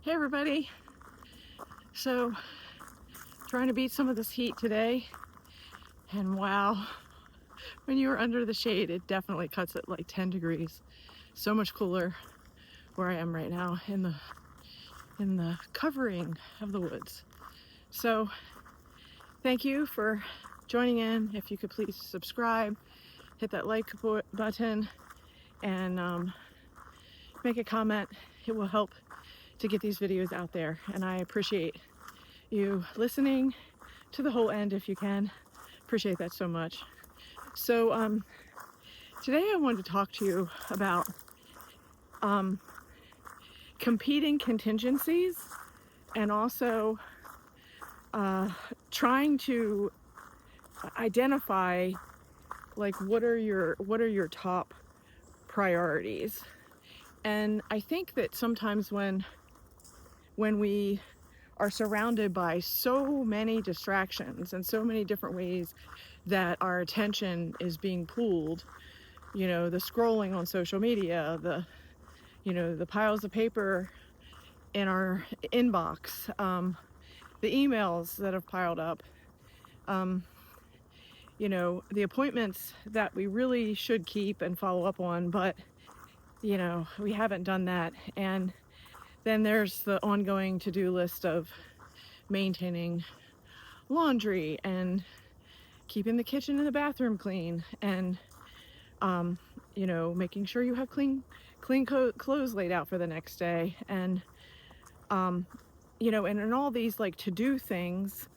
Hey everybody. So trying to beat some of this heat today, and wow, when you're under the shade it definitely cuts it like 10 degrees. So much cooler where I am right now in the covering of the woods. So thank you for joining in. If you could please subscribe, hit that like button, and make a comment. It will help to get these videos out there, and I appreciate you listening to the whole end if you can. Appreciate that so much. So today I wanted to talk to you about competing contingencies, and also trying to identify like what are your top priorities. And I think that sometimes when we are surrounded by so many distractions and so many different ways that our attention is being pulled, the scrolling on social media, the piles of paper in our inbox, the emails that have piled up, the appointments that we really should keep and follow up on, but we haven't done that. And then there's the ongoing to-do list of maintaining laundry and keeping the kitchen and the bathroom clean, and making sure you have clean clothes laid out for the next day. And and in all these like to-do things,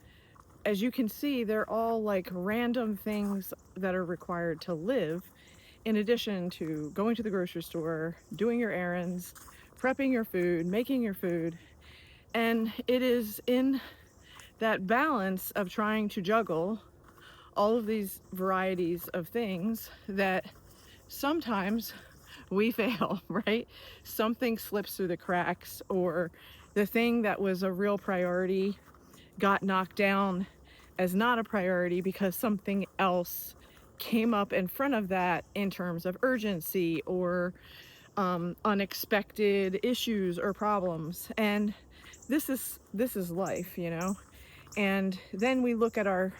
as you can see, they're all like random things that are required to live, in addition to going to the grocery store, doing your errands, prepping your food, making your food. And it is in that balance of trying to juggle all of these varieties of things that sometimes we fail, right? Something slips through the cracks, or the thing that was a real priority got knocked down as not a priority because something else came up in front of that in terms of urgency or unexpected issues or problems. And this is life, and then we look at our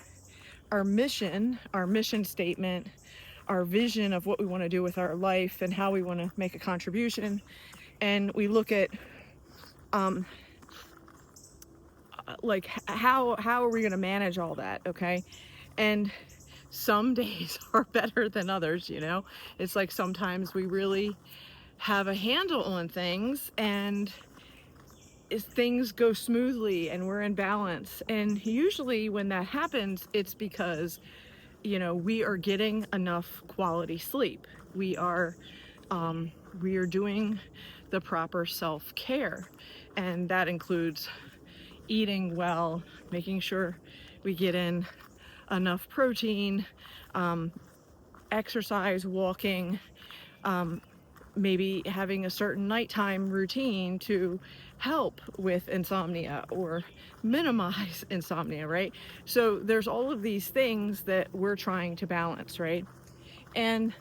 mission statement, our vision of what we want to do with our life and how we want to make a contribution, and we look at like how are we going to manage all that, okay? And some days are better than others. It's like sometimes we really have a handle on things, and things go smoothly and we're in balance. And usually when that happens, it's because we are getting enough quality sleep. We are doing the proper self-care, and that includes eating well, making sure we get in enough protein, exercise, walking, maybe having a certain nighttime routine to help with insomnia or minimize insomnia, right? So there's all of these things that we're trying to balance, right? And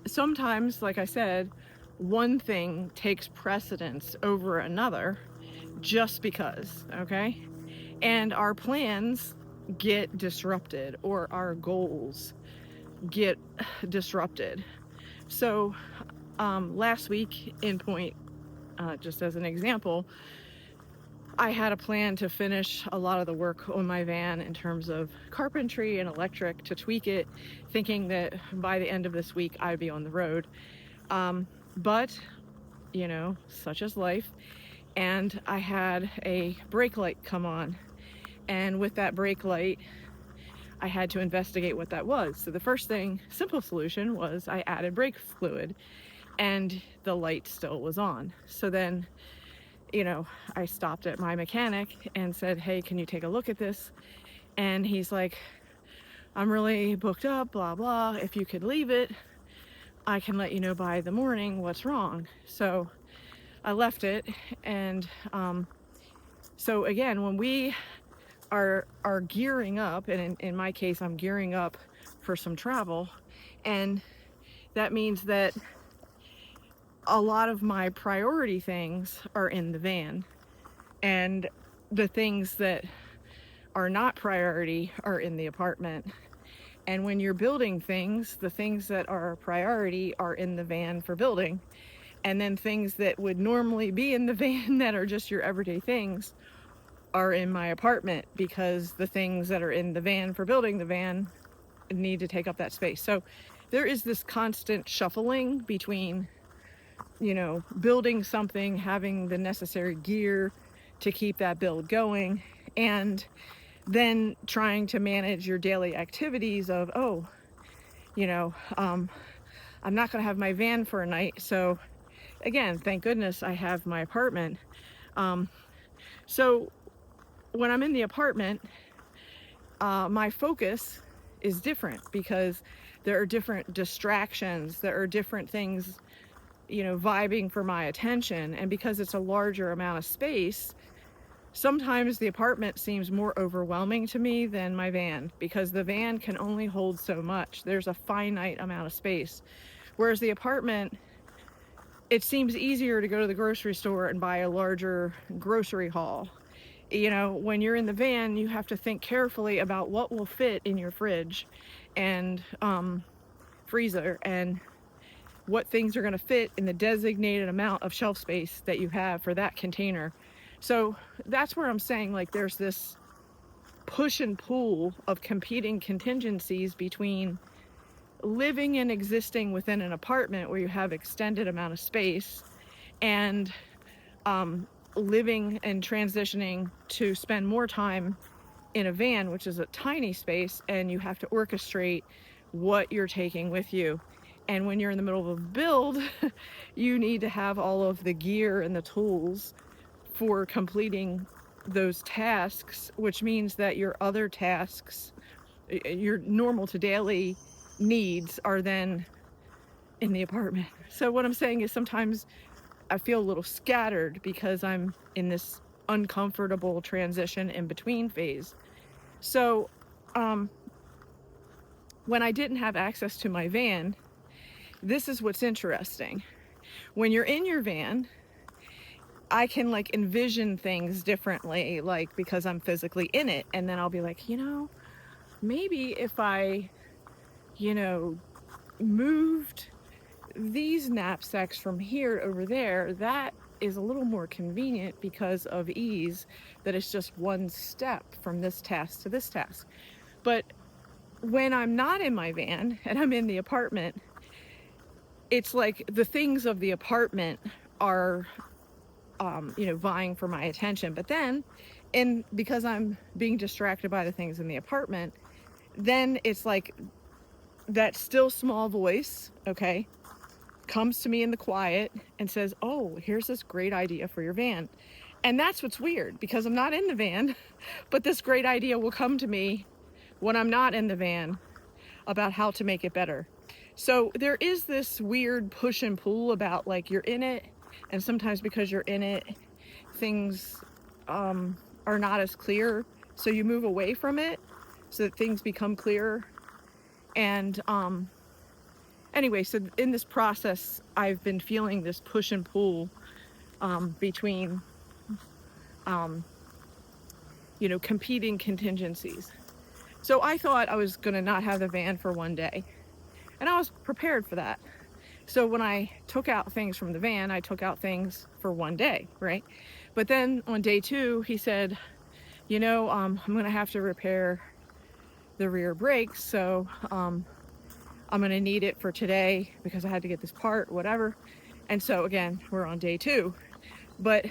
sometimes, like I said, one thing takes precedence over another just because, okay? And our plans get disrupted, or our goals get disrupted. So last week in point, just as an example, I had a plan to finish a lot of the work on my van in terms of carpentry and electric, to tweak it, thinking that by the end of this week I'd be on the road. But such is life. And I had a brake light come on, and with that brake light I had to investigate what that was. So the first thing, simple solution, was I added brake fluid, and the light still was on. So then I stopped at my mechanic and said, hey, can you take a look at this? And he's like, I'm really booked up, blah blah, if you could leave it, I can let you know by the morning what's wrong. So I left it. And so again, when we are gearing up, and in my case I'm gearing up for some travel, and that means that a lot of my priority things are in the van, and the things that are not priority are in the apartment. And when you're building things, the things that are a priority are in the van for building. And then things that would normally be in the van that are just your everyday things are in my apartment, because the things that are in the van for building the van need to take up that space. So there is this constant shuffling between, building something, having the necessary gear to keep that build going, and then trying to manage your daily activities of, I'm not going to have my van for a night. So again, thank goodness I have my apartment. So when I'm in the apartment, my focus is different, because there are different distractions, there are different things, vibing for my attention. And because it's a larger amount of space, sometimes the apartment seems more overwhelming to me than my van, because the van can only hold so much. There's a finite amount of space. Whereas the apartment, it seems easier to go to the grocery store and buy a larger grocery haul. When you're in the van, you have to think carefully about what will fit in your fridge and freezer, and what things are going to fit in the designated amount of shelf space that you have for that container. So that's where I'm saying, like, there's this push and pull of competing contingencies between living and existing within an apartment where you have extended amount of space, and living and transitioning to spend more time in a van, which is a tiny space, and you have to orchestrate what you're taking with you. And when you're in the middle of a build, you need to have all of the gear and the tools for completing those tasks, which means that your other tasks, your normal to daily needs, are then in the apartment. So what I'm saying is, sometimes I feel a little scattered because I'm in this uncomfortable transition in between phase. So when I didn't have access to my van, this is what's interesting. When you're in your van, I can like envision things differently, like, because I'm physically in it. And then I'll be like, maybe if I, moved these knapsacks from here over there, that is a little more convenient because of ease, that it's just one step from this task to this task. But when I'm not in my van and I'm in the apartment, it's like the things of the apartment are vying for my attention. But then, because I'm being distracted by the things in the apartment, then it's like that still small voice, okay, comes to me in the quiet and says, oh, here's this great idea for your van. And that's what's weird, because I'm not in the van, but this great idea will come to me when I'm not in the van about how to make it better. So there is this weird push and pull about, like, you're in it, and sometimes because you're in it, things are not as clear, so you move away from it so that things become clearer. And anyway, so in this process, I've been feeling this push and pull between competing contingencies. So I thought I was gonna not have the van for one day, and I was prepared for that. So when I took out things from the van, I took out things for one day, right? But then on day 2, he said, I'm gonna have to repair the rear brakes, so I'm gonna need it for today because I had to get this part, whatever. And so again, we're on day 2, but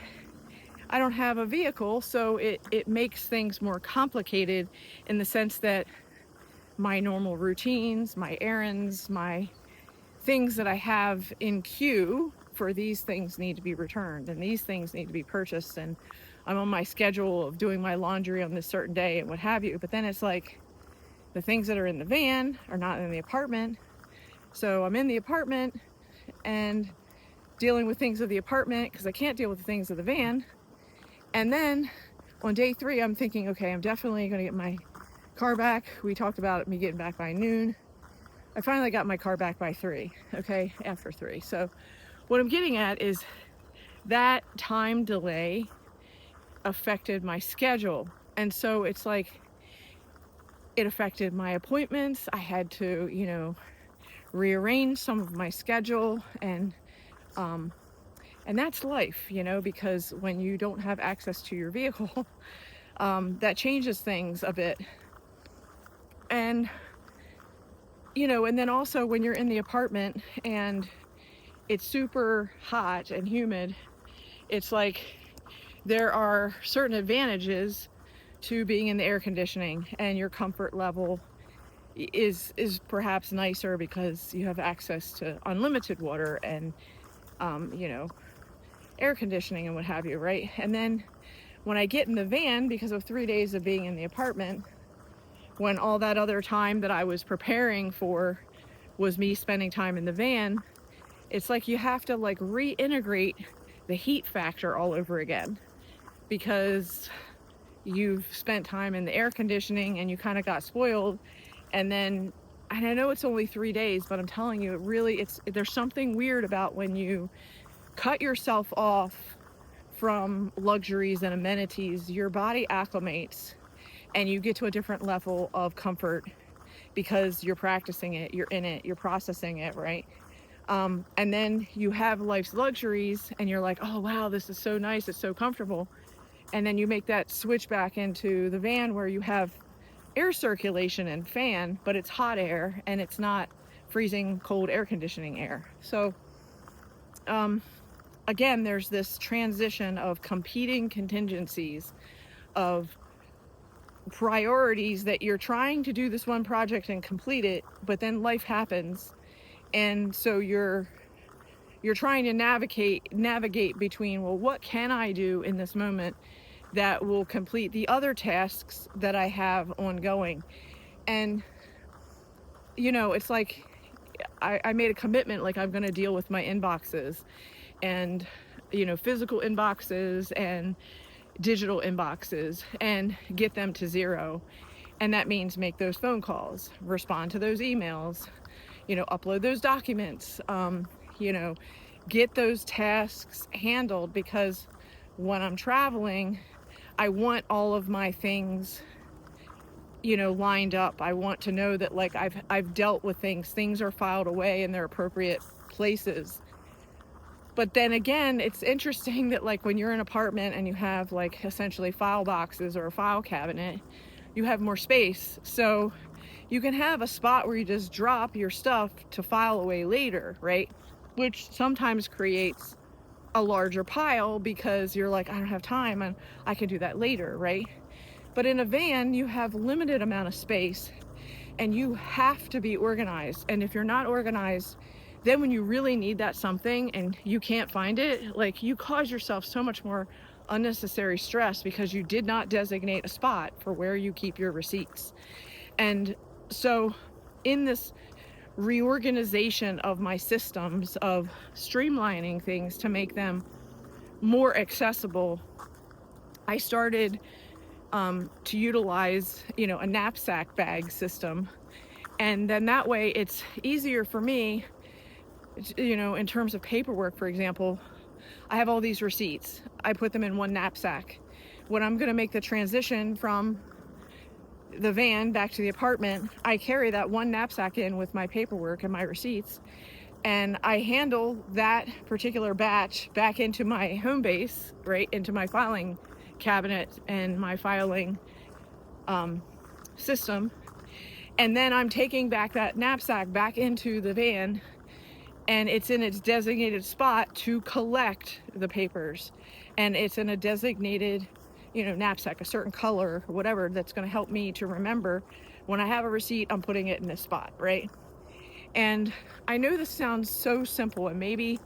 I don't have a vehicle, so it makes things more complicated, in the sense that my normal routines, my errands, my things that I have in queue for these things need to be returned, and these things need to be purchased, and I'm on my schedule of doing my laundry on this certain day and what have you. But then it's like the things that are in the van are not in the apartment. So I'm in the apartment and dealing with things of the apartment because I can't deal with the things of the van. And then on day 3, I'm thinking, okay, I'm definitely going to get my car back. We talked about me getting back by noon. I finally got my car back by 3, okay, after 3. So what I'm getting at is that time delay affected my schedule. And so it's like it affected my appointments. I had to, rearrange some of my schedule, and that's life, because when you don't have access to your vehicle, that changes things a bit. And, and then also when you're in the apartment and it's super hot and humid, it's like there are certain advantages to being in the air conditioning, and your comfort level is perhaps nicer because you have access to unlimited water and air conditioning and what have you, right? And then when I get in the van, because of 3 days of being in the apartment, when all that other time that I was preparing for was me spending time in the van, it's like you have to like reintegrate the heat factor all over again, because you've spent time in the air conditioning and you kind of got spoiled. And I know it's only 3 days, but I'm telling you, there's something weird about when you cut yourself off from luxuries and amenities. Your body acclimates and you get to a different level of comfort because you're practicing it, you're in it, you're processing it, right? And then you have life's luxuries and you're like, oh wow, this is so nice, it's so comfortable. And then you make that switch back into the van where you have air circulation and fan, but it's hot air and it's not freezing cold air conditioning air. So again, there's this transition of competing contingencies, of priorities, that you're trying to do this one project and complete it, but then life happens. And so you're trying to navigate between, well, what can I do in this moment that will complete the other tasks that I have ongoing? And it's like I made a commitment, like I'm going to deal with my inboxes, and physical inboxes and digital inboxes, and get them to zero. And that means make those phone calls, respond to those emails, upload those documents, get those tasks handled, because when I'm traveling, I want all of my things lined up. I want to know that like I've dealt with things are filed away in their appropriate places. But then again, it's interesting that like when you're in an apartment and you have like essentially file boxes or a file cabinet, you have more space. So you can have a spot where you just drop your stuff to file away later, right? Which sometimes creates a larger pile because you're like, I don't have time and I can do that later, right? But in a van, you have limited amount of space and you have to be organized. And if you're not organized, then when you really need that something and you can't find it, like you cause yourself so much more unnecessary stress because you did not designate a spot for where you keep your receipts. And so in this reorganization of my systems, of streamlining things to make them more accessible, I started to utilize, a knapsack bag system. And then that way it's easier for me, in terms of paperwork, for example. I have all these receipts. I put them in one knapsack. When I'm going to make the transition from the van back to the apartment, I carry that one knapsack in with my paperwork and my receipts, and I handle that particular batch back into my home base, right into my filing cabinet and my filing system. And then I'm taking back that knapsack back into the van, and it's in its designated spot to collect the papers, and it's in a designated knapsack, a certain color or whatever, that's going to help me to remember when I have a receipt, I'm putting it in this spot, right? And I know this sounds so simple, and maybe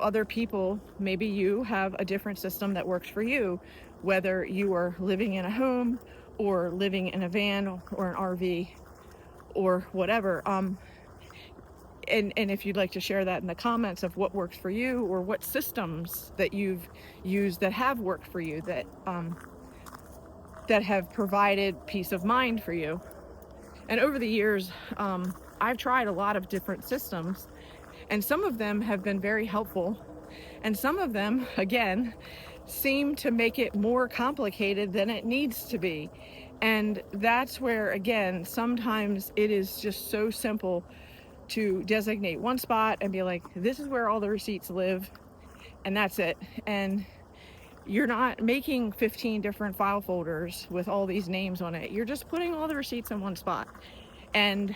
other people, maybe you have a different system that works for you, whether you are living in a home or living in a van or an RV or whatever. And if you'd like to share that in the comments of what works for you, or what systems that you've used that have worked for you, that have provided peace of mind for you. And over the years, I've tried a lot of different systems, And some of them have been very helpful. And some of them, again, seem to make it more complicated than it needs to be. And that's where, again, sometimes it is just so simple to designate one spot and be like, this is where all the receipts live, and that's it. And you're not making 15 different file folders with all these names on it. You're just putting all the receipts in one spot. And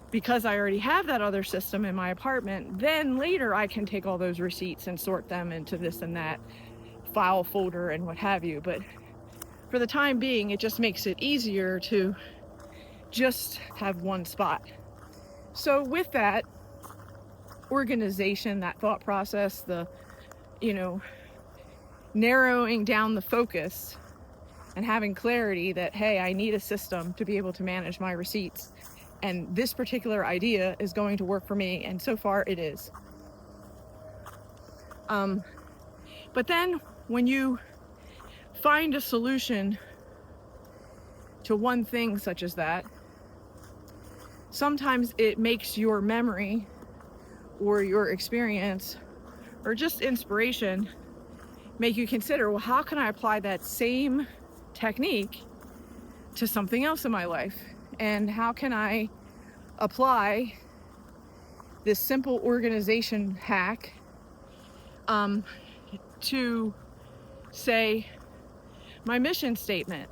because I already have that other system in my apartment, then later I can take all those receipts and sort them into this and that file folder and what have you. But for the time being, it just makes it easier to just have one spot. So with that organization, that thought process, the, narrowing down the focus and having clarity that, hey, I need a system to be able to manage my receipts. And this particular idea is going to work for me. And so far it is. But then when you find a solution to one thing such as that, sometimes it makes your memory or your experience or just inspiration make you consider, well, how can I apply that same technique to something else in my life? And how can I apply this simple organization hack to, say, my mission statement,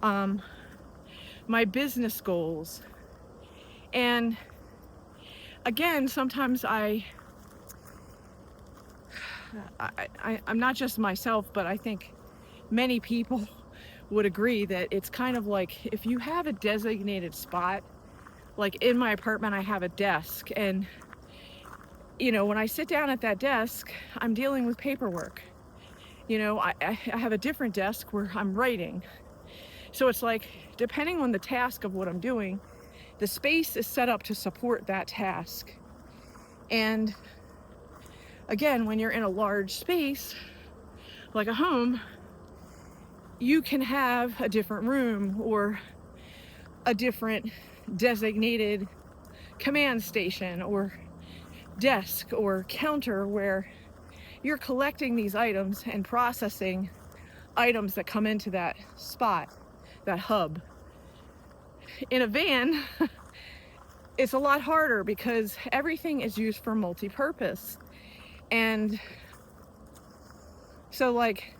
my business goals? And again, sometimes I'm not just myself, but I think many people would agree that it's kind of like if you have a designated spot, like in my apartment, I have a desk, and when I sit down at that desk, I'm dealing with paperwork. I have a different desk where I'm writing. So it's like, depending on the task of what I'm doing, the space is set up to support that task. And again, when you're in a large space, like a home, you can have a different room or a different designated command station or desk or counter where you're collecting these items and processing items that come into that spot, that hub. In a van, it's a lot harder because everything is used for multi-purpose. And so, like,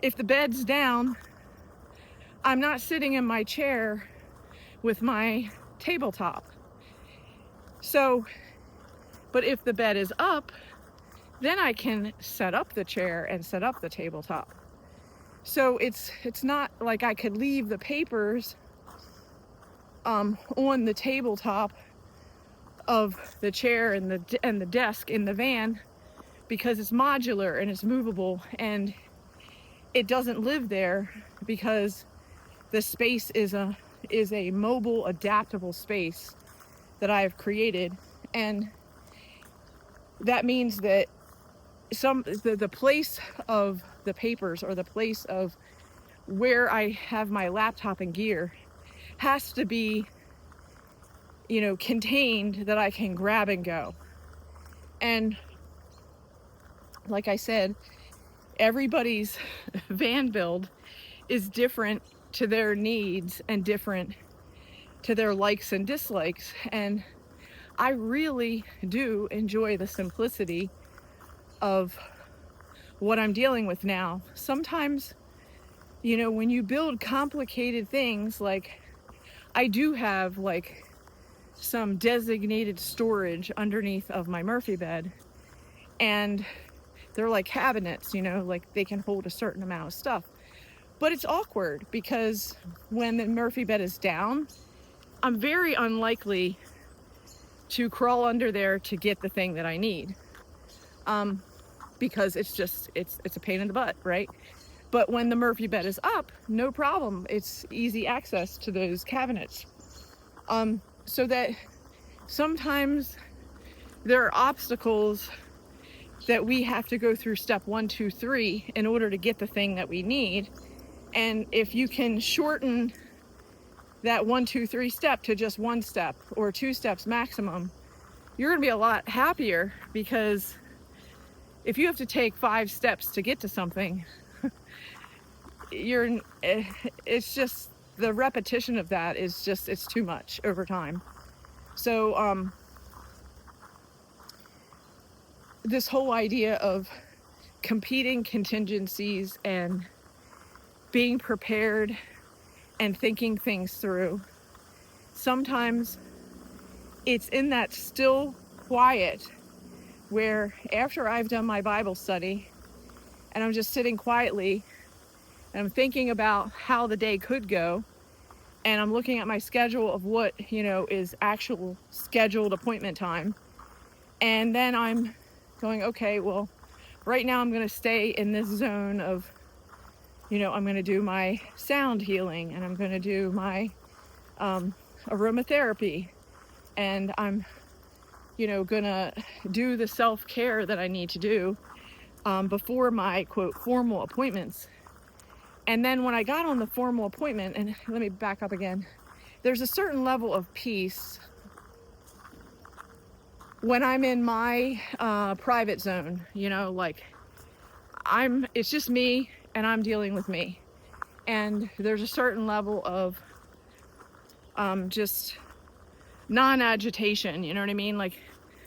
if the bed's down, I'm not sitting in my chair with my tabletop. So, but if the bed is up, then I can set up the chair and set up the tabletop. So it's not like I could leave the papers on the tabletop of the chair and the desk in the van, because it's modular and it's movable, and it doesn't live there because the space is a mobile, adaptable space that I have created. And that means that the place of the papers or the place of where I have my laptop and gear has to be, contained, that I can grab and go. And like I said, everybody's van build is different to their needs and different to their likes and dislikes. And I really do enjoy the simplicity of what I'm dealing with now. Sometimes, when you build complicated things, like I do have like some designated storage underneath of my Murphy bed, and they're like cabinets, like they can hold a certain amount of stuff. But it's awkward because when the Murphy bed is down, I'm very unlikely to crawl under there to get the thing that I need. Because it's a pain in the butt, right? But when the Murphy bed is up, no problem. It's easy access to those cabinets. So that sometimes there are obstacles that we have to go through step 1, 2, 3 in order to get the thing that we need. And if you can shorten that 1, 2, 3 step to just one step or 2 steps maximum, you're going to be a lot happier, because if you have to take 5 steps to get to something, it's just the repetition of that is just, it's too much over time. So this whole idea of competing contingencies and being prepared and thinking things through, sometimes it's in that still quiet where after I've done my Bible study and I'm just sitting quietly and I'm thinking about how the day could go, and I'm looking at my schedule of what, is actual scheduled appointment time, and then I'm going, okay, well, right now I'm going to stay in this zone of, I'm going to do my sound healing, and I'm going to do my aromatherapy, and I'm, going to do the self-care that I need to do before my, quote, formal appointments. And then when I got on the formal appointment, and let me back up again, there's a certain level of peace when I'm in my private zone, it's just me and I'm dealing with me. And there's a certain level of just non-agitation, you know what I mean? Like,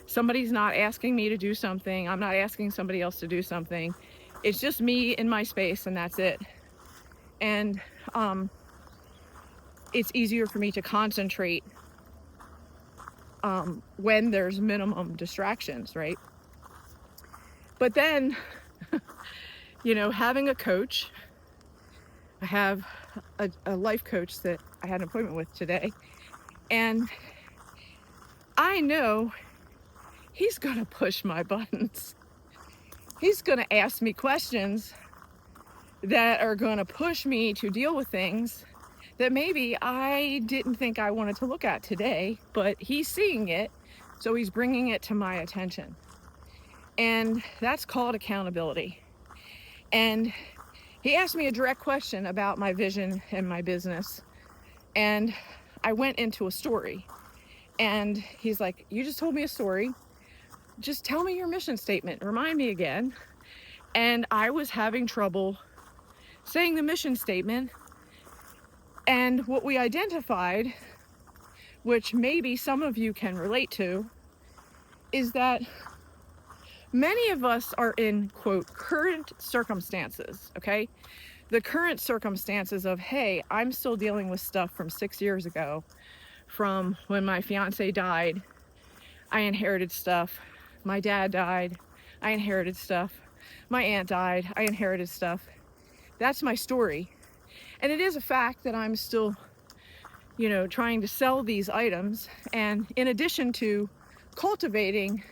somebody's not asking me to do something, I'm not asking somebody else to do something. It's just me in my space, and that's it. And it's easier for me to concentrate when there's minimum distractions, right? But then, having a coach, I have a life coach that I had an appointment with today, and I know he's gonna push my buttons. He's gonna ask me questions that are gonna push me to deal with things that maybe I didn't think I wanted to look at today, but he's seeing it, so he's bringing it to my attention. And that's called accountability. And he asked me a direct question about my vision and my business, and I went into a story. And he's like, you just told me a story, just tell me your mission statement, remind me again. And I was having trouble saying the mission statement. And what we identified, which maybe some of you can relate to, is that many of us are in, quote, current circumstances, okay? The current circumstances of, hey, I'm still dealing with stuff from 6 years ago, from when my fiance died, I inherited stuff. My dad died, I inherited stuff. My aunt died, I inherited stuff. That's my story. And it is a fact that I'm still, trying to sell these items. And in addition to cultivating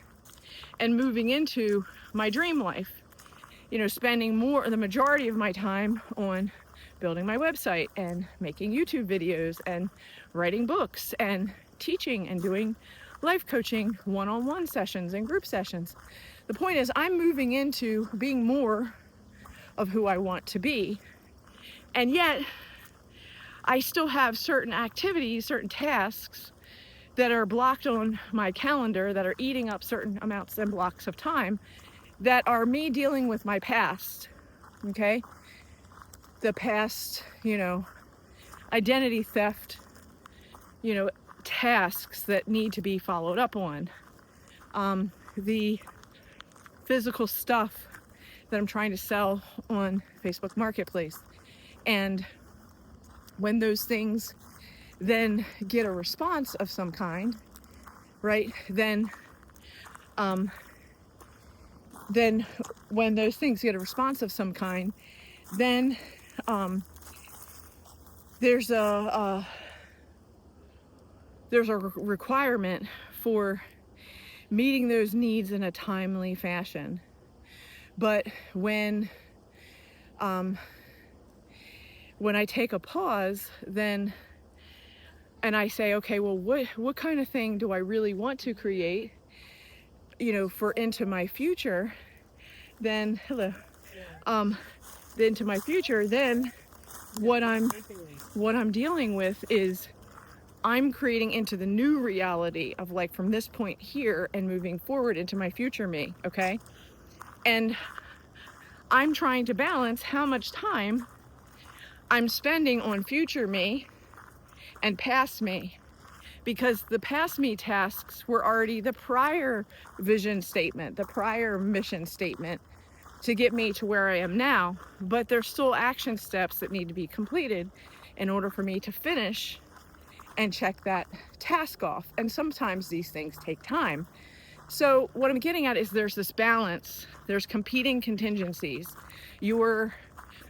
and moving into my dream life, spending the majority of my time on building my website and making YouTube videos and writing books and teaching and doing life coaching, one-on-one sessions and group sessions. The point is, I'm moving into being more of who I want to be. And yet, I still have certain activities, certain tasks that are blocked on my calendar that are eating up certain amounts and blocks of time that are me dealing with my past, okay? The past, identity theft, tasks that need to be followed up on. The physical stuff that I'm trying to sell on Facebook Marketplace. And when those things then get a response of some kind, right, then when those things get a response of some kind, then there's a requirement for meeting those needs in a timely fashion. But when I take a pause, then, and I say, okay, well, what kind of thing do I really want to create, for into my future? Then, into my future, then what I'm dealing with is I'm creating into the new reality of like from this point here and moving forward into my future me, okay? And I'm trying to balance how much time I'm spending on future me and past me, because the past me tasks were already the prior vision statement, the prior mission statement to get me to where I am now, but there's still action steps that need to be completed in order for me to finish and check that task off. And sometimes these things take time. So what I'm getting at is there's this balance, there's competing contingencies. You're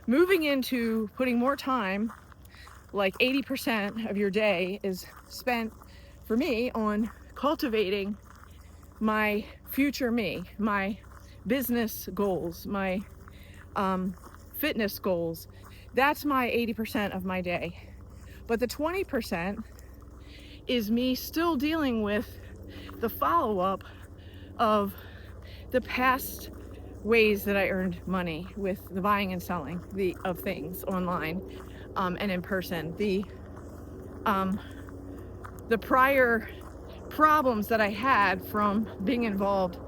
moving into putting more time, like 80% of your day is spent, for me, on cultivating my future me, my business goals, my fitness goals. That's my 80% of my day. But the 20% is me still dealing with the follow-up of the past ways that I earned money with the buying and selling of things online and in person. The prior problems that I had from being involved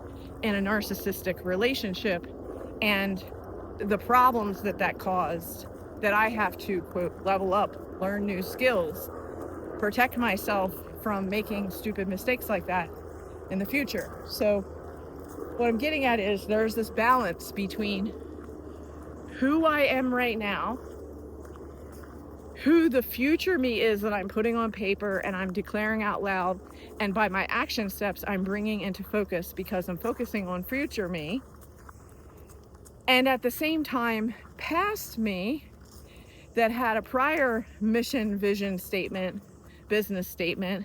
in a narcissistic relationship and the problems that caused, that I have to, quote, level up, learn new skills, protect myself from making stupid mistakes like that in the future. So what I'm getting at is there's this balance between who I am right now, who the future me is that I'm putting on paper and I'm declaring out loud, and by my action steps I'm bringing into focus because I'm focusing on future me, and at the same time past me that had a prior mission, vision statement, business statement,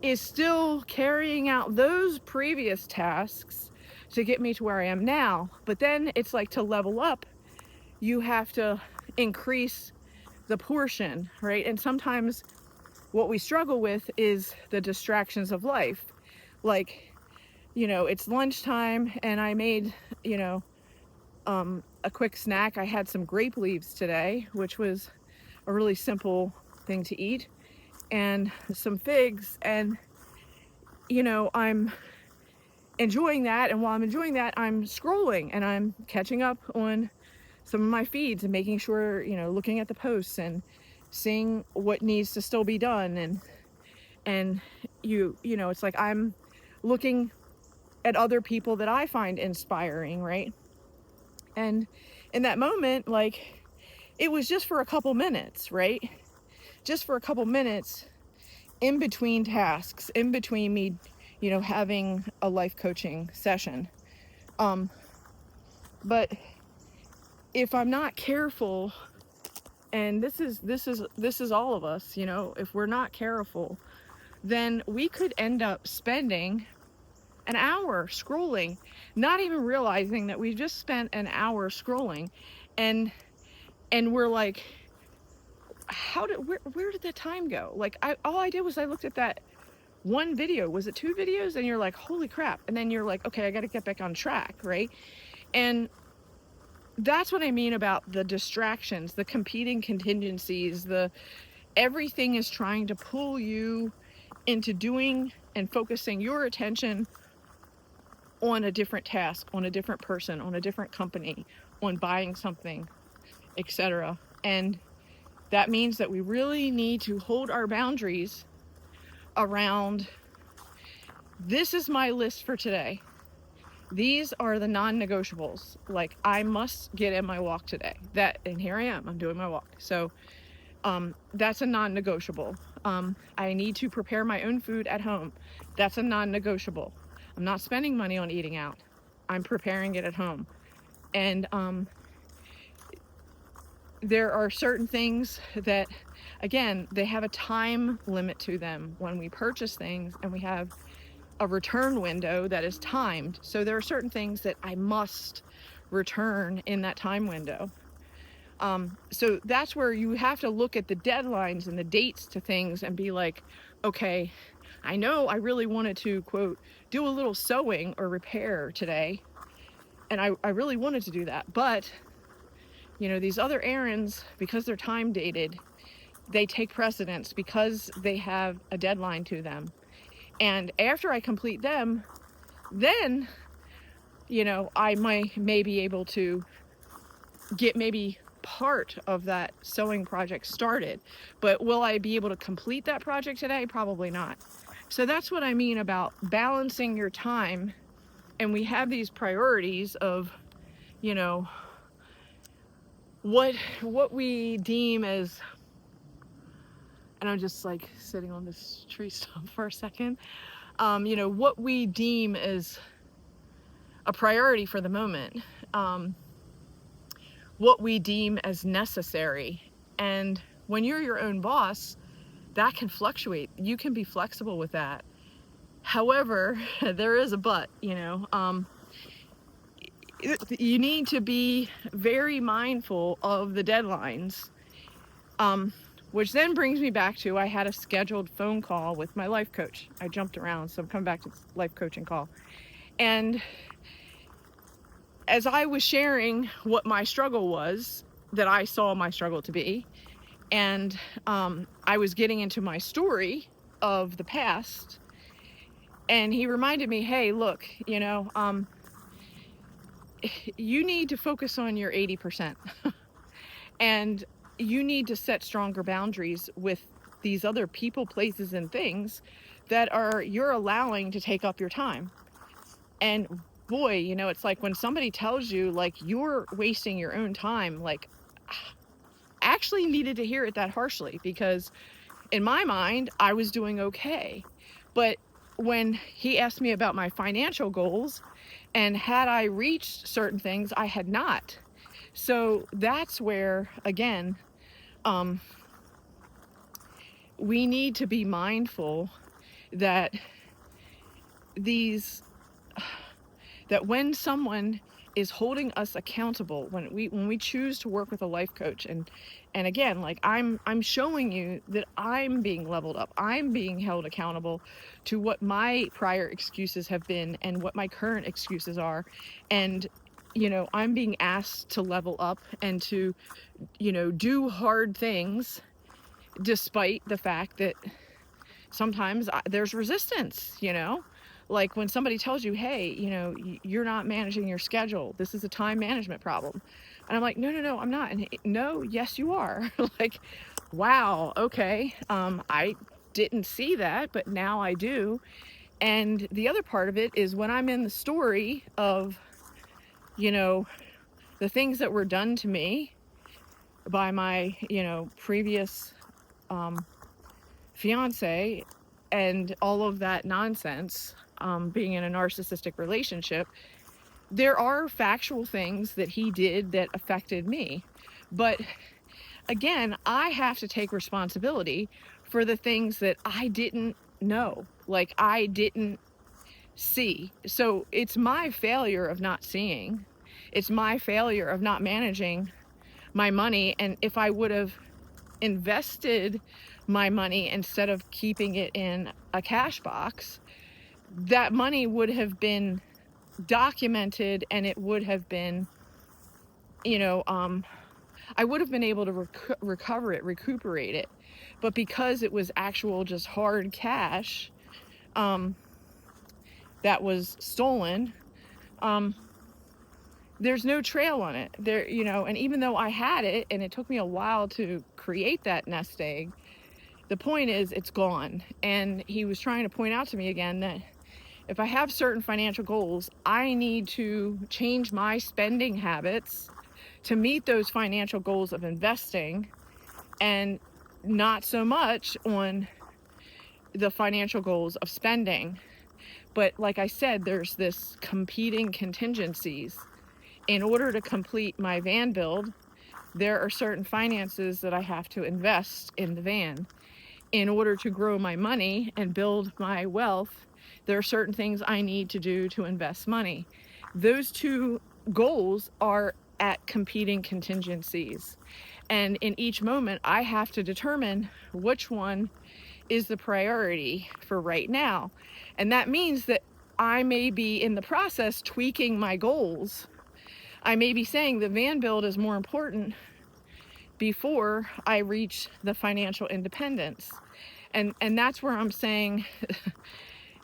is still carrying out those previous tasks to get me to where I am now. But then it's like, to level up, you have to increase the portion, right? And sometimes what we struggle with is the distractions of life. Like, it's lunchtime and I made, a quick snack. I had some grape leaves today, which was a really simple thing to eat, and some figs, and I'm enjoying that. And while I'm enjoying that, I'm scrolling and I'm catching up on some of my feeds and making sure, looking at the posts and seeing what needs to still be done. And it's like I'm looking at other people that I find inspiring, right? And in that moment, like, it was just for a couple minutes, right? Just for a couple minutes in between tasks, in between me, having a life coaching session. But if I'm not careful, and this is all of us, if we're not careful, then we could end up spending an hour scrolling, not even realizing that we've just spent an hour scrolling, and we're like, where did that time go? Like, all I did was I looked at that one video. Was it 2 videos? And you're like, holy crap. And then you're like, okay, I got to get back on track, right? And that's what I mean about the distractions, the competing contingencies, everything is trying to pull you into doing and focusing your attention on a different task, on a different person, on a different company, on buying something, etc. And that means that we really need to hold our boundaries around, this is my list for today. These are the non-negotiables. Like, I must get in my walk today. And here I am, I'm doing my walk. So that's a non-negotiable. I need to prepare my own food at home. That's a non-negotiable. I'm not spending money on eating out. I'm preparing it at home. And there are certain things that, again, they have a time limit to them when we purchase things, and we have a return window that is timed. So there are certain things that I must return in that time window. So that's where you have to look at the deadlines and the dates to things and be like, okay, I know I really wanted to, quote, do a little sewing or repair today, and I really wanted to do that, but these other errands, because they're time dated, they take precedence because they have a deadline to them. And after I complete them, then, you know, I may be able to get maybe part of that sewing project started. But will I be able to complete that project today? Probably not. So that's what I mean about balancing your time. And we have these priorities of, you know, what we deem as, and I'm just like sitting on this tree stump for a second, you know, what we deem as a priority for the moment, what we deem as necessary. And when you're your own boss, that can fluctuate. You can be flexible with that. However, there is a but, you know, you need to be very mindful of the deadlines, which then brings me back to, I had a scheduled phone call with my life coach. I jumped around, so I'm coming back to this life coaching call. And as I was sharing what my struggle was, that I saw my struggle to be, and I was getting into my story of the past, and he reminded me, hey, look, you know, you need to focus on your 80%. And you need to set stronger boundaries with these other people, places, and things that you're allowing to take up your time. And boy, you know, it's like when somebody tells you like you're wasting your own time, like actually needed to hear it that harshly, because in my mind, I was doing okay. But when he asked me about my financial goals, and had I reached certain things, I had not. So that's where, again, we need to be mindful that that when someone is holding us accountable, when we choose to work with a life coach, and again, like I'm showing you that I'm being leveled up, I'm being held accountable to what my prior excuses have been and what my current excuses are, and you know, I'm being asked to level up and to, you know, do hard things, despite the fact that sometimes there's resistance, you know, like when somebody tells you, hey, you know, you're not managing your schedule, this is a time management problem, and I'm like, no, I'm not. And no, yes you are. Like, wow, okay, I didn't see that, but now I do. And the other part of it is when I'm in the story of, you know, the things that were done to me by my, you know, previous fiance, and all of that nonsense, being in a narcissistic relationship, there are factual things that he did that affected me. But again, I have to take responsibility for the things that I didn't know, like I didn't see. So it's my failure of not seeing. It's my failure of not managing my money. And if I would have invested my money instead of keeping it in a cash box, that money would have been documented, and it would have been, you know, I would have been able to recover it, recuperate it. But because it was actual just hard cash that was stolen, there's no trail on it there, you know. And even though I had it, and it took me a while to create that nest egg, the point is it's gone. And he was trying to point out to me again that if I have certain financial goals, I need to change my spending habits to meet those financial goals of investing, and not so much on the financial goals of spending. But like I said, there's this competing contingencies. In order to complete my van build, there are certain finances that I have to invest in the van. In order to grow my money and build my wealth, there are certain things I need to do to invest money. Those two goals are at competing contingencies. And in each moment, I have to determine which one is the priority for right now. And that means that I may be in the process tweaking my goals. I may be saying the van build is more important before I reach the financial independence. And that's where I'm saying,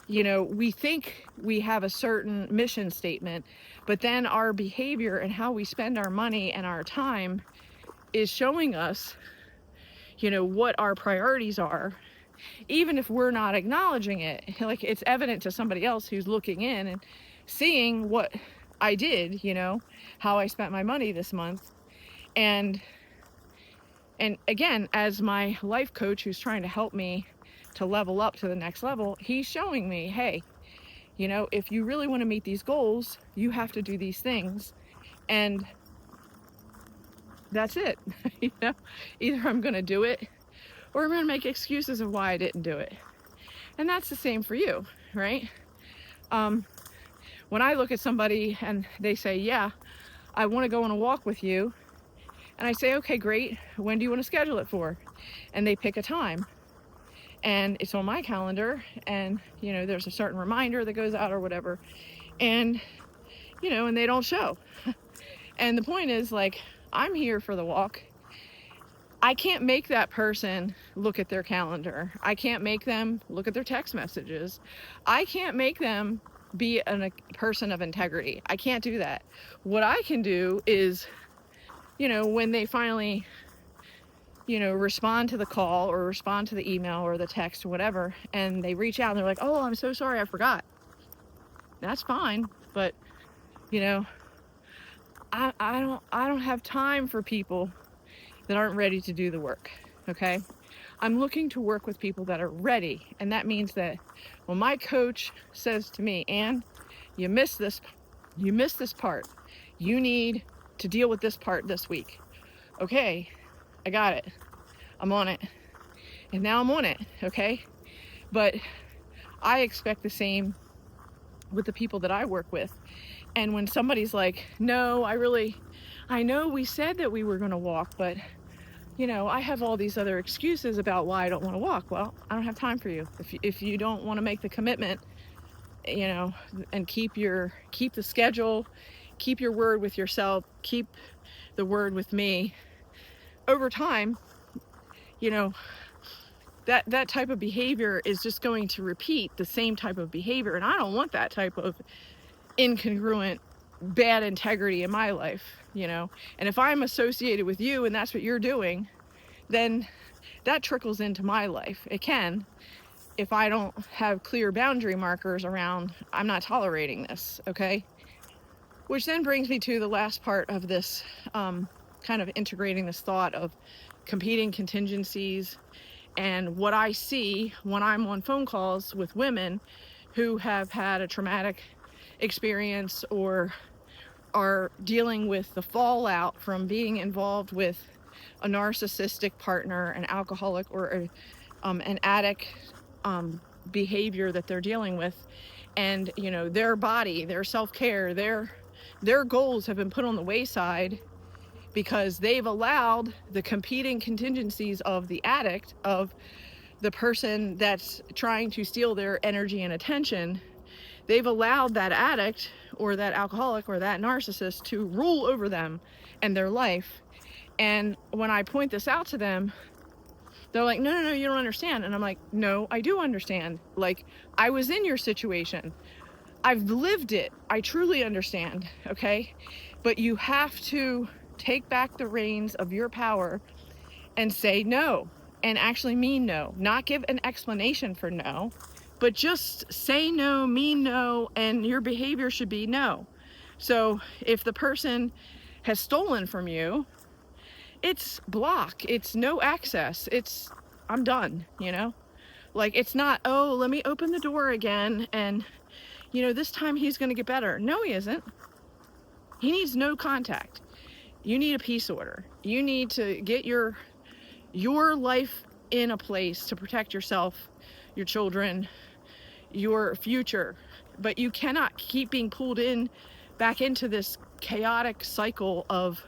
we think we have a certain mission statement, but then our behavior and how we spend our money and our time is showing us, what our priorities are, even if we're not acknowledging it. Like, it's evident to somebody else who's looking in and seeing what I did, how I spent my money this month. And again, as my life coach who's trying to help me to level up to the next level, he's showing me, hey, if you really want to meet these goals, you have to do these things. And that's it. Either I'm going to do it or I'm going to make excuses of why I didn't do it. And that's the same for you, right? When I look at somebody and they say, yeah, I want to go on a walk with you. And I say, okay, great. When do you want to schedule it for? And they pick a time. And it's on my calendar. And, there's a certain reminder that goes out or whatever. And, and they don't show. And the point is, like, I'm here for the walk. I can't make that person look at their calendar. I can't make them look at their text messages. I can't make them be a person of integrity. I can't do that. What I can do is, when they finally, respond to the call or respond to the email or the text or whatever, and they reach out and they're like, oh, I'm so sorry, I forgot. That's fine. But, I don't have time for people that aren't ready to do the work. Okay. I'm looking to work with people that are ready. And that means that when my coach says to me, Ann, you missed this part. You need to deal with this part this week. Okay, I got it. I'm on it. And now I'm on it. Okay. But I expect the same with the people that I work with. And when somebody's like, no, I know we said that we were going to walk, but I have all these other excuses about why I don't want to walk. Well, I don't have time for you. If you don't want to make the commitment, and keep the schedule, keep your word with yourself, keep the word with me, over time, that type of behavior is just going to repeat the same type of behavior. And I don't want that type of incongruent, bad integrity in my life, and if I'm associated with you and that's what you're doing, then that trickles into my life. It can, if I don't have clear boundary markers around, I'm not tolerating this. Okay. Which then brings me to the last part of this, kind of integrating this thought of competing contingencies, and what I see when I'm on phone calls with women who have had a traumatic experience or are dealing with the fallout from being involved with a narcissistic partner, an alcoholic, or an addict behavior that they're dealing with. And, their body, their self-care, their goals have been put on the wayside because they've allowed the competing contingencies of the addict, of the person that's trying to steal their energy and attention. They've allowed that addict or that alcoholic or that narcissist to rule over them and their life. And when I point this out to them, they're like, no, you don't understand. And I'm like, no, I do understand. Like, I was in your situation. I've lived it. I truly understand. Okay. But you have to take back the reins of your power and say no, and actually mean no, not give an explanation for no, but just say no, mean no, and your behavior should be no. So if the person has stolen from you, it's block, it's no access, it's I'm done, like, it's not, oh, let me open the door again and this time he's going to get better. No, he isn't. He needs no contact. You need a peace order. You need to get your life in a place to protect yourself, your children, your future. But you cannot keep being pulled in back into this chaotic cycle of,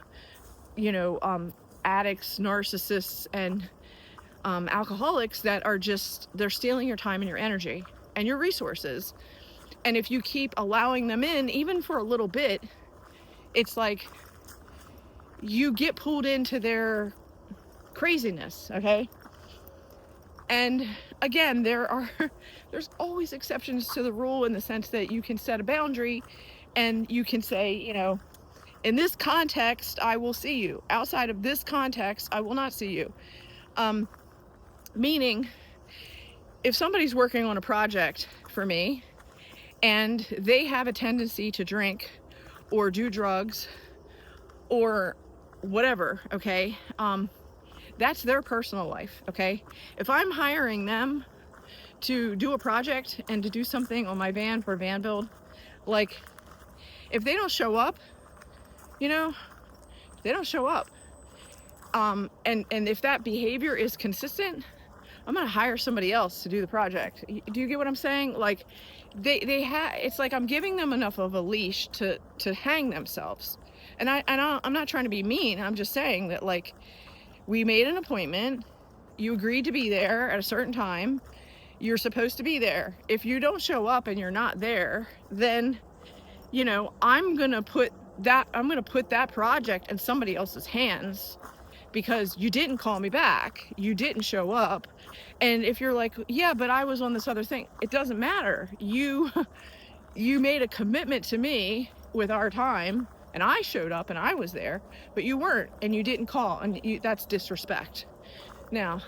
addicts, narcissists, and alcoholics that are they're stealing your time and your energy and your resources. And if you keep allowing them in, even for a little bit, it's like you get pulled into their craziness, okay? And again, there's always exceptions to the rule, in the sense that you can set a boundary and you can say, you know, in this context, I will see you. Outside of this context, I will not see you. Meaning, if somebody's working on a project for me and they have a tendency to drink or do drugs or whatever, okay, that's their personal life, okay? If I'm hiring them to do a project and to do something on my van for van build, like, if they don't show up, you know, they don't show up. And if that behavior is consistent, I'm gonna hire somebody else to do the project. Do you get what I'm saying? Like, it's like I'm giving them enough of a leash to hang themselves. And I'm not trying to be mean. I'm just saying that, like, we made an appointment. You agreed to be there at a certain time. You're supposed to be there. If you don't show up and you're not there, then, you know, I'm gonna put that project in somebody else's hands, because you didn't call me back, you didn't show up. And if you're like, yeah, but I was on this other thing, it doesn't matter. You made a commitment to me with our time, and I showed up and I was there, but you weren't, and you didn't call, and that's disrespect. Now,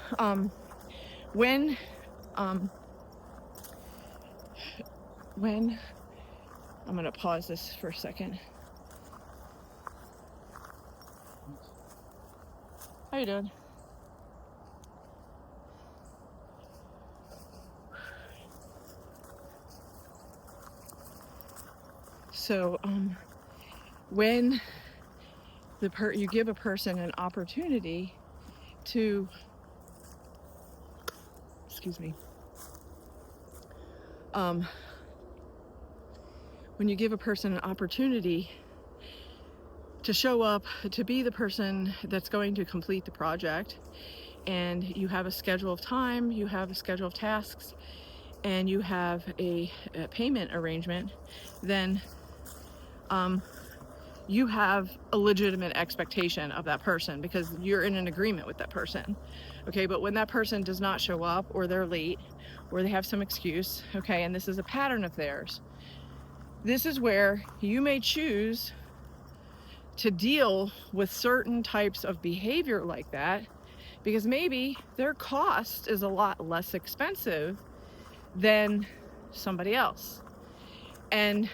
when I'm gonna pause this for a second. How you doing? So, when you give a person an opportunity to, excuse me, when you give a person an opportunity to show up, to be the person that's going to complete the project, and you have a schedule of time, you have a schedule of tasks, and you have a payment arrangement, then you have a legitimate expectation of that person, because you're in an agreement with that person, okay? But when that person does not show up, or they're late, or they have some excuse, okay, and this is a pattern of theirs, this is where you may choose to deal with certain types of behavior like that, because maybe their cost is a lot less expensive than somebody else. And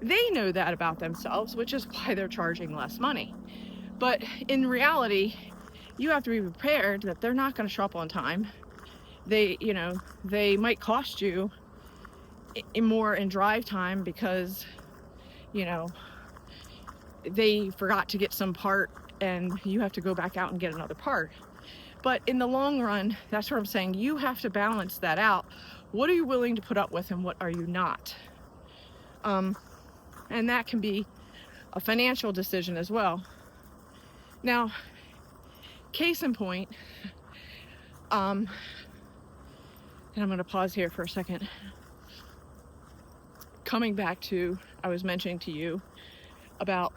they know that about themselves, which is why they're charging less money. But in reality, you have to be prepared that they're not going to show up on time. They might cost you more in drive time because, they forgot to get some part and you have to go back out and get another part. But in the long run, that's what I'm saying. You have to balance that out. What are you willing to put up with and what are you not? And that can be a financial decision as well. Now, case in point, and I'm going to pause here for a second. Coming back to, I was mentioning to you about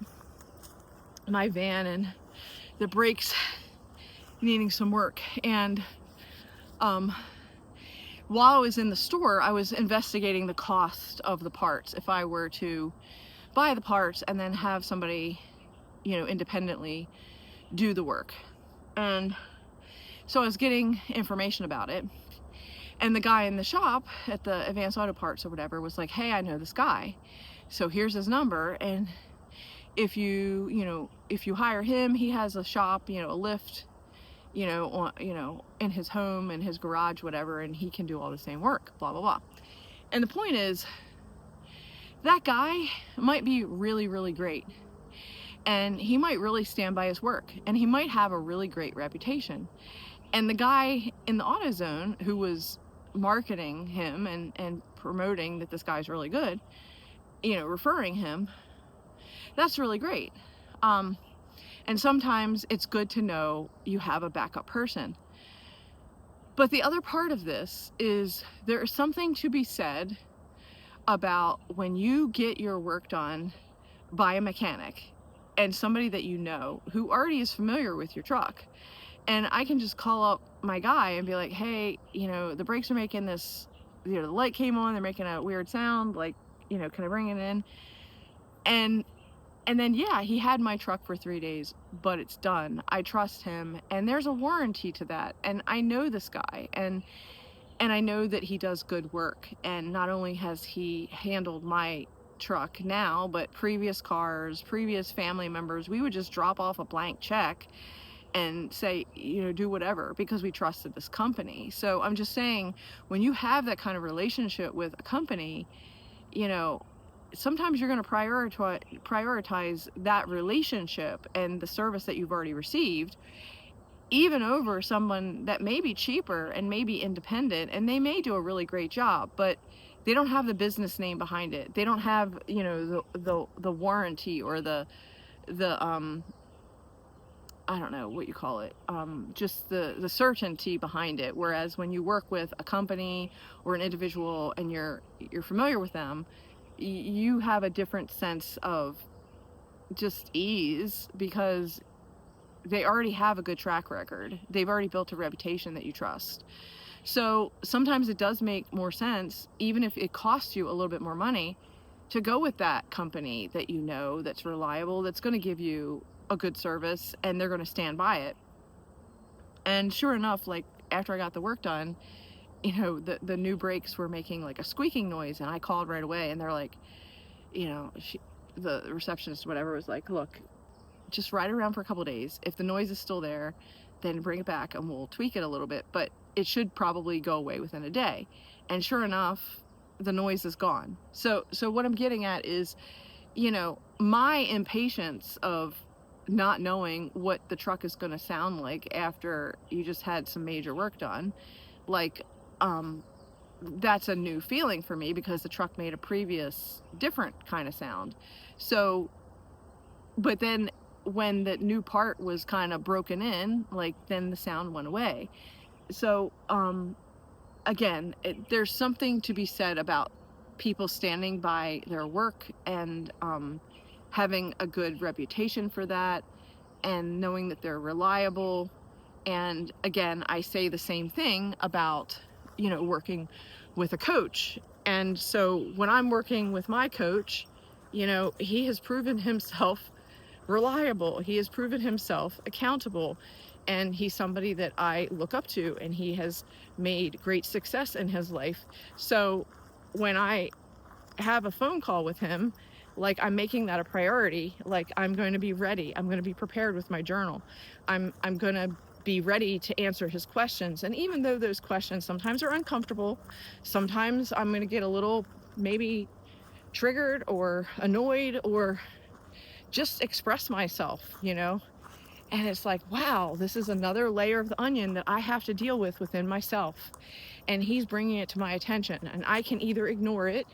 my van and the brakes needing some work. And while I was in the store, I was investigating the cost of the parts. If I were to buy the parts and then have somebody, independently do the work. And so I was getting information about it. And the guy in the shop at the Advanced Auto Parts or whatever was like, hey, I know this guy, so here's his number, and if you hire him, he has a shop, a lift, in his home, in his garage, whatever, and he can do all the same work, blah, blah, blah. And the point is, that guy might be really, really great, and he might really stand by his work, and he might have a really great reputation. And the guy in the AutoZone who was marketing him and promoting that this guy's really good, referring him, that's really great. And sometimes it's good to know you have a backup person. But the other part of this is there is something to be said about when you get your work done by a mechanic and somebody that you know who already is familiar with your truck, And I can just call up my guy and be like, hey, you know, the brakes are making this, you know, the light came on, they're making a weird sound, like, you know, can I bring it in? And then, yeah, he had my truck for 3 days, but it's done. I trust him, and there's a warranty to that. And I know this guy, and I know that he does good work. And not only has he handled my truck now, but previous cars, previous family members, we would just drop off a blank check and say, you know, do whatever, because we trusted this company. So I'm just saying, when you have that kind of relationship with a company, you know, sometimes you're going to prioritize that relationship and the service that you've already received, even over someone that may be cheaper and may be independent, and they may do a really great job, but they don't have the business name behind it. They don't have, you know, the warranty or the I don't know what you call it, just the certainty behind it. Whereas when you work with a company or an individual and you're familiar with them, you have a different sense of just ease, because they already have a good track record. They've already built a reputation that you trust. So sometimes it does make more sense, even if it costs you a little bit more money, to go with that company that you know, that's reliable, that's going to give you a good service, and they're going to stand by it. And sure enough, like, after I got the work done, you know, the new brakes were making like a squeaking noise, and I called right away, and they're like, you know, the receptionist, whatever, was like, look, just ride around for a couple days. If the noise is still there, then bring it back and we'll tweak it a little bit, but it should probably go away within a day. And sure enough, the noise is gone. So what I'm getting at is, you know, my impatience of not knowing what the truck is going to sound like after you just had some major work done, like, that's a new feeling for me, because the truck made a previous different kind of sound. So, but then when the new part was kind of broken in, like, then the sound went away. So, again, there's something to be said about people standing by their work and having a good reputation for that, and knowing that they're reliable. And again, I say the same thing about, you know, working with a coach. And so when I'm working with my coach, you know, he has proven himself reliable. He has proven himself accountable. And he's somebody that I look up to, and he has made great success in his life. So when I have a phone call with him, like, I'm making that a priority. Like, I'm going to be ready. I'm going to be prepared with my journal. I'm going to be ready to answer his questions. And even though those questions sometimes are uncomfortable, sometimes I'm going to get a little maybe triggered or annoyed, or just express myself, you know. And it's like, wow, this is another layer of the onion that I have to deal with within myself. And he's bringing it to my attention, and I can either ignore it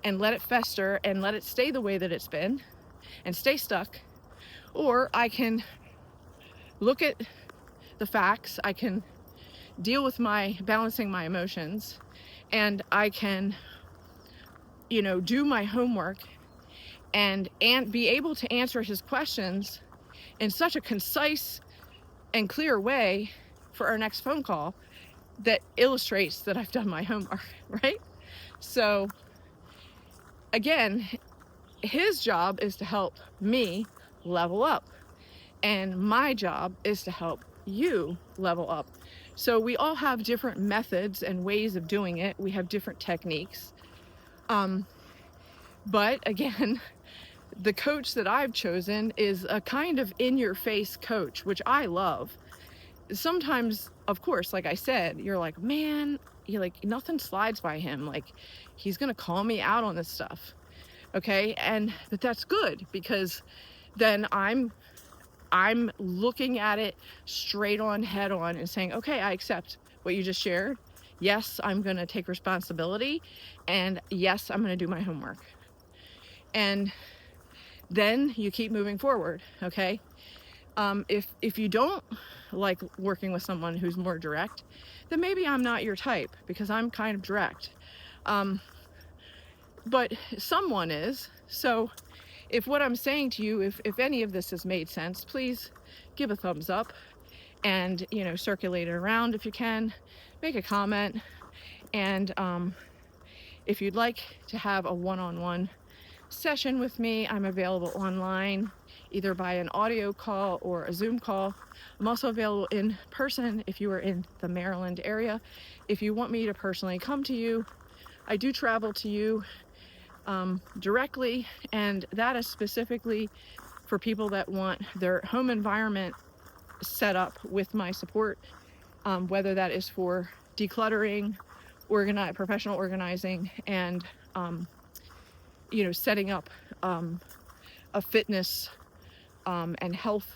and let it fester and let it stay the way that it's been and stay stuck, or I can look at the facts, I can deal with balancing my emotions, and I can, you know, do my homework and be able to answer his questions in such a concise and clear way for our next phone call that illustrates that I've done my homework, right? So again, his job is to help me level up, and my job is to help you level up. So we all have different methods and ways of doing it. We have different techniques. But again, the coach that I've chosen is a kind of in-your-face coach, which I love. Sometimes, of course, like I said, you're like, man, you're like, nothing slides by him. Like, he's gonna call me out on this stuff. Okay, but that's good, because then I'm looking at it straight on, head on, and saying, okay, I accept what you just shared. Yes, I'm going to take responsibility, and yes, I'm going to do my homework. And then you keep moving forward, okay? If you don't like working with someone who's more direct, then maybe I'm not your type, because I'm kind of direct. But someone is. So if what I'm saying to you, if any of this has made sense, please give a thumbs up. and, you know, circulate it around if you can, make a comment. And if you'd like to have a one-on-one session with me, I'm available online, either by an audio call or a Zoom call. I'm also available in person if you are in the Maryland area. If you want me to personally come to you, I do travel to you directly, and that is specifically for people that want their home environment set up with my support, whether that is for decluttering, professional organizing, and you know, setting up a fitness and health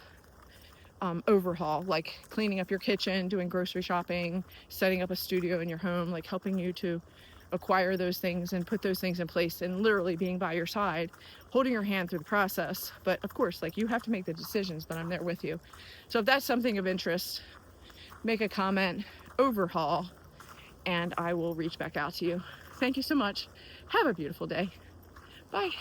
overhaul, like cleaning up your kitchen, doing grocery shopping, setting up a studio in your home, like helping you to acquire those things and put those things in place, and literally being by your side, holding your hand through the process. But of course, like, you have to make the decisions, but I'm there with you. So if that's something of interest, make a comment, overhaul, and I will reach back out to you. Thank you so much. Have a beautiful day. Bye.